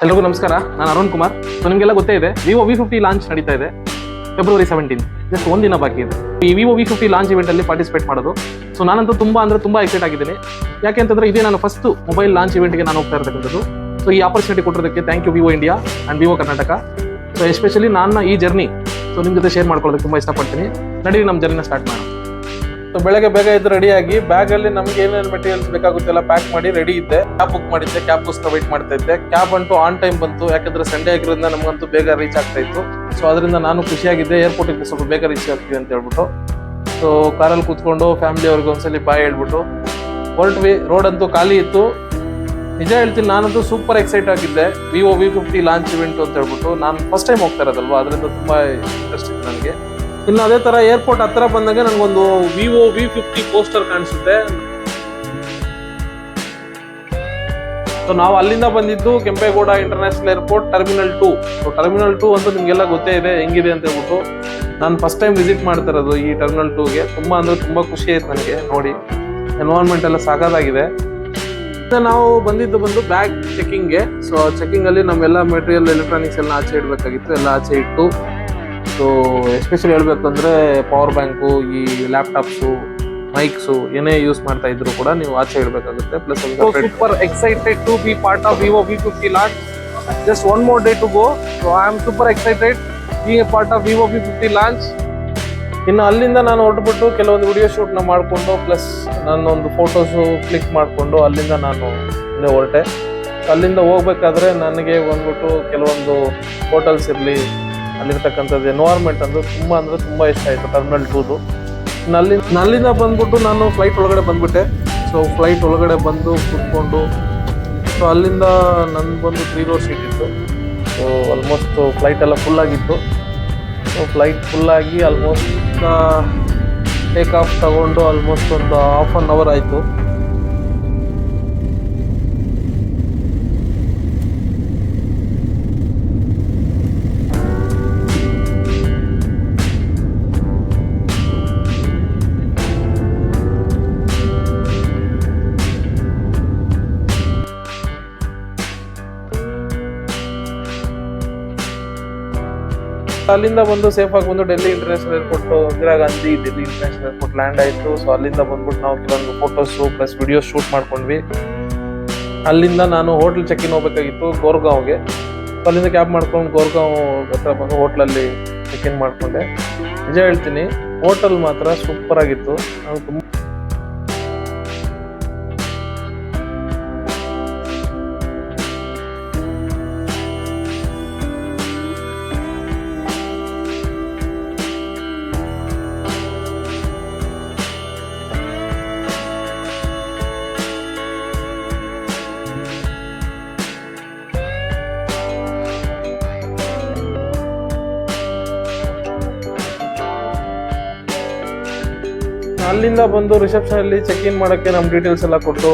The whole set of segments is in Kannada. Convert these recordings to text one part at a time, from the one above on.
ಎಲ್ರಿಗೂ ನಮಸ್ಕಾರ. ನಾನು ಅರುಣ್ ಕುಮಾರ್. ಸೊ ನಿಮಗೆಲ್ಲ ಗೊತ್ತೇ ಇದೆ, ವಿವೋ V50 ಲಾಂಚ್ ನಡೀತಾ ಇದೆ ಫೆಬ್ರವರಿ 17. ಜಸ್ಟ್ ಒಂದಿನ ಬಾಕಿ ಇದೆ ಈ ವಿವೋ V50 ಲಾಂಚ್ ಇವೆಂಟ್ ಅಲ್ಲಿ ಪಾರ್ಟಿಸಿಪೇಟ್ ಮಾಡೋದು. ಸೊ ನಾನಂತೂ ತುಂಬಾ ಎಕ್ಸೈಟ್ ಆಗಿದ್ದೀನಿ. ಯಾಕೆ ಅಂತಂದ್ರೆ ಇದೇ ನಾನು ಫಸ್ಟ್ ಮೊಬೈಲ್ ಲಾಂಚ್ ಇವೆಂಟ್ಗೆ ನಾನು ಹೋಗ್ತಾ ಇರತಕ್ಕಂಥದ್ದು. ಸೊ ಈ ಆಪರ್ಚುನಿಟಿ ಕೊಟ್ಟಿರೋದಕ್ಕೆ thank you Vivo India and Vivo Karnataka. So especially ನನ್ನ ಈ ಜರ್ನಿ ಸೊ ನಿಮ್ಮ ಜೊತೆ ಶೇರ್ ಮಾಡ್ಕೊಳ್ಳೋದಕ್ಕೆ ತುಂಬ ಇಷ್ಟಪಡ್ತೀನಿ. ನಡೀರಿ ನಮ್ಮ ಜರ್ನಿನ ಸ್ಟಾರ್ಟ್ ಮಾಡೋಣ. ಸೊ ಬೆಳಗ್ಗೆ ಬೇಗ ಎದ್ದು ರೆಡಿಯಾಗಿ ಬ್ಯಾಗಲ್ಲಿ ನಮ್ಗೆ ಏನೇನು ಮೆಟೀರಿಯಲ್ಸ್ ಬೇಕಾಗುತ್ತೆ ಎಲ್ಲ ಪ್ಯಾಕ್ ಮಾಡಿ ರೆಡಿ ಇದ್ದೆ. ಕ್ಯಾಬ್ ಬುಕ್ ಮಾಡಿದ್ದೆ, ಕ್ಯಾಬ್ಗೋಸ್ಕರ ವೆಯ್ಟ್ ಮಾಡ್ತಾ ಇದ್ದೆ. ಕ್ಯಾಬ್ ಅಂತೂ ಆನ್ ಟೈಮ್ ಬಂತು, ಯಾಕಂದ್ರೆ ಸಂಡೇ ಆಗಿರೋದ್ರಿಂದ ನಮಗಂತೂ ಬೇಗ ರೀಚ್ ಆಗ್ತಾ ಇತ್ತು. ಸೊ ಅದರಿಂದ ನಾನು ಖುಷಿಯಾಗಿದ್ದೆ, ಏರ್ಪೋರ್ಟಿಗೆ ಸ್ವಲ್ಪ ಬೇಗ ರೀಚ್ ಆಗ್ತೀವಿ ಅಂತ ಹೇಳ್ಬಿಟ್ಟು. ಸೊ ಕಾರಲ್ಲಿ ಕೂತ್ಕೊಂಡು ಫ್ಯಾಮಿಲಿ ಅವ್ರಿಗೆ ಒಂದ್ಸಲಿ ಬಾಯ್ ಹೇಳ್ಬಿಟ್ಟು ಹೊರಟ್ವಿ. ರೋಡ್ ಅಂತೂ ಖಾಲಿ ಇತ್ತು. ನಿಜ ಹೇಳ್ತೀನಿ, ನಾನಂತೂ ಸೂಪರ್ ಎಕ್ಸೈಟ್ ಆಗಿದ್ದೆ. ವಿವೋ V50 ಲಾಂಚ್ ಇವೆಂಟ್ ಅಂತ ಹೇಳ್ಬಿಟ್ಟು. ನಾನು ಫಸ್ಟ್ ಟೈಮ್ ಹೋಗ್ತಾ ಇರೋದಲ್ವಾ, ಅದರಿಂದ ತುಂಬಾ ಇಂಟ್ರೆಸ್ಟ್ ಇತ್ತು ನನಗೆ. ಇನ್ನು ಅದೇ ತರ ಏರ್ಪೋರ್ಟ್ ಹತ್ರ ಬಂದಾಗ ನನಗೊಂದು ವಿವೋ V50 ಪೋಸ್ಟರ್ ಕಾಣಿಸುತ್ತೆ. ಸೊ ನಾವು ಅಲ್ಲಿಂದ ಬಂದಿದ್ದು Kempegowda international airport terminal 2. So terminal 2 ಅಂತ ನಿಮ್ಗೆಲ್ಲ ಗೊತ್ತೇ ಇದೆ ಹೆಂಗಿದೆ ಅಂತ ಹೇಳ್ಬಿಟ್ಟು. ನಾನು ಫಸ್ಟ್ ಟೈಮ್ ವಿಸಿಟ್ ಮಾಡ್ತಾ ಇರೋದು ಈ ಟರ್ಮಿನಲ್ 2ಗೆ. ತುಂಬಾ ಖುಷಿ ಆಯ್ತು ನನಗೆ ನೋಡಿ. ಎನ್ವೈರನ್ಮೆಂಟ್ ಎಲ್ಲ ಸಾಕಾಗಿದೆ. ನಾವು ಬಂದು ಬ್ಯಾಗ್ ಚೆಕಿಂಗ್ಗೆ. ಸೊ ಚೆಕಿಂಗ್ ಅಲ್ಲಿ ನಮ್ಮೆಲ್ಲ ಮೆಟೀರಿಯಲ್ ಎಲೆಕ್ಟ್ರಾನಿಕ್ಸ್ ಎಲ್ಲ ಆಚೆ ಇಡಬೇಕಾಗಿತ್ತು. ಎಲ್ಲ ಆಚೆ ಇಟ್ಟು, ಸೊ ಎಸ್ಪೆಷಲಿ ಹೇಳ್ಬೇಕಂದ್ರೆ ಪವರ್ ಬ್ಯಾಂಕು, ಈ ಲ್ಯಾಪ್ಟಾಪ್ಸು, ಮೈಕ್ಸು ಏನೇ ಯೂಸ್ ಮಾಡ್ತಾ ಇದ್ರು ಕೂಡ ನೀವು ಆಚೆ ಇಡಬೇಕಾಗುತ್ತೆ. Plus super excited to be part of Vivo V50 launch. Just one more day to go. So I am super excited be a part of Vivo V50 launch. ಇನ್ನು ಅಲ್ಲಿಂದ ನಾನು ಹೊರಟುಬಿಟ್ಟು ಕೆಲವೊಂದು ವಿಡಿಯೋ ಶೂಟ್ನ ಮಾಡಿಕೊಂಡು, ಪ್ಲಸ್ ನನ್ನೊಂದು ಫೋಟೋಸು ಕ್ಲಿಕ್ ಮಾಡಿಕೊಂಡು ಅಲ್ಲಿಂದ ನಾನು ಹಿಂದೆ ಹೊರಟೆ. ಅಲ್ಲಿಂದ ಹೋಗ್ಬೇಕಾದ್ರೆ ನನಗೆ ಬಂದ್ಬಿಟ್ಟು ಕೆಲವೊಂದು ಹೋಟೆಲ್ಸ್ ಇರಲಿ, ಅಲ್ಲಿರ್ತಕ್ಕಂಥದ್ದು ಎನ್ವೈರ್ಮೆಂಟ್ ಅಂದ್ರೆ ತುಂಬ ಇಷ್ಟ ಆಯಿತು ಟರ್ಮಿನಲ್ 2ದು. ಅಲ್ಲಿಂದ ಬಂದ್ಬಿಟ್ಟು ನಾನು ಫ್ಲೈಟ್ ಒಳಗಡೆ ಬಂದ್ಬಿಟ್ಟೆ. ಸೊ ಫ್ಲೈಟ್ ಒಳಗಡೆ ಬಂದು ಕೂತ್ಕೊಂಡು, ಸೊ ಅಲ್ಲಿಂದ ನಂದು ಬಂದು 3 row ಸೀಟ್ ಇತ್ತು. ಸೊ ಆಲ್ಮೋಸ್ಟ್ ಫ್ಲೈಟ್ ಎಲ್ಲ ಫುಲ್ ಆಗಿತ್ತು. ಸೊ ಫ್ಲೈಟ್ ಫುಲ್ಲಾಗಿ ಆಲ್ಮೋಸ್ಟ್ ಟೇಕ್ ಆಫ್ ತಗೊಂಡು ಆಲ್ಮೋಸ್ಟ್ ಒಂದು ½ an hour ಆಯಿತು. ಅಲ್ಲಿಂದ ಬಂದು ಸೇಫ್ ಆಗಿ ಬಂದು Delhi international airport, Indira Gandhi Delhi international airport land ಆಯಿತು. ಸೊ ಅಲ್ಲಿಂದ ಬಂದ್ಬಿಟ್ಟು ನಾವು ಕೆಲವೊಂದು ಫೋಟೋಸು ಪ್ಲಸ್ ವಿಡಿಯೋಸ್ ಶೂಟ್ ಮಾಡ್ಕೊಂಡ್ವಿ. ಅಲ್ಲಿಂದ ನಾನು ಹೋಟ್ಲ್ ಚೆಕ್ ಇನ್ ಹೋಗ್ಬೇಕಾಗಿತ್ತು ಗೋರ್ಗಾಂವ್ಗೆ. ಸೊ ಅಲ್ಲಿಂದ ಕ್ಯಾಬ್ ಮಾಡ್ಕೊಂಡು ಗೋರ್ಗಾಂವ್ ಹತ್ರ ಬಂದು ಹೋಟ್ಲಲ್ಲಿ ಚೆಕ್ ಇನ್ ಮಾಡಿಕೊಂಡೆ. ನಿಜ ಹೇಳ್ತೀನಿ, ಹೋಟೆಲ್ ಮಾತ್ರ ಸೂಪರ್ ಆಗಿತ್ತು. ನಾವು ತುಂಬ ಅಲ್ಲಿಂದ ಬಂದು ರಿಸೆಪ್ಷನ್ ಅಲ್ಲಿ ಚೆಕ್ ಇನ್ ಮಾಡೋಕ್ಕೆ ನಮ್ಮ ಡೀಟೇಲ್ಸ್ ಎಲ್ಲ ಕೊಟ್ಟು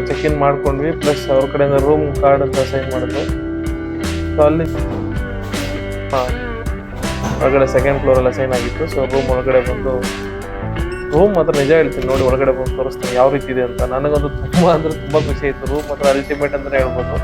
ಚೆಕ್ ಇನ್ ಮಾಡ್ಕೊಂಡ್ವಿ. ಪ್ಲಸ್ ಅವ್ರ ಕಡೆಯಿಂದ ರೂಮ್ ಕಾರ್ಡ್ ಅಂತ ಸೈನ್ ಮಾಡಿದ್ರು. ಸೊ ಅಲ್ಲಿ ಒಳಗಡೆ 2nd floor ಎಲ್ಲ ಸೈನ್ ಆಗಿತ್ತು. ಸೊ ರೂಮ್ ಒಳಗಡೆ ಬಂದು, ರೂಮ್ ಮಾತ್ರ ನಿಜ ಹೇಳ್ತೀನಿ ನೋಡಿ, ಒಳಗಡೆ ಬಂದು ತೋರಿಸ್ತೀನಿ ಯಾವ ರೀತಿ ಇದೆ ಅಂತ. ನನಗಂತೂ ತುಂಬ ಖುಷಿ ಆಯಿತು. ರೂಮ್ ಮಾತ್ರ ಅಲ್ಟಿಮೇಟ್ ಅಂತಲೇ ಹೇಳ್ಬೋದು.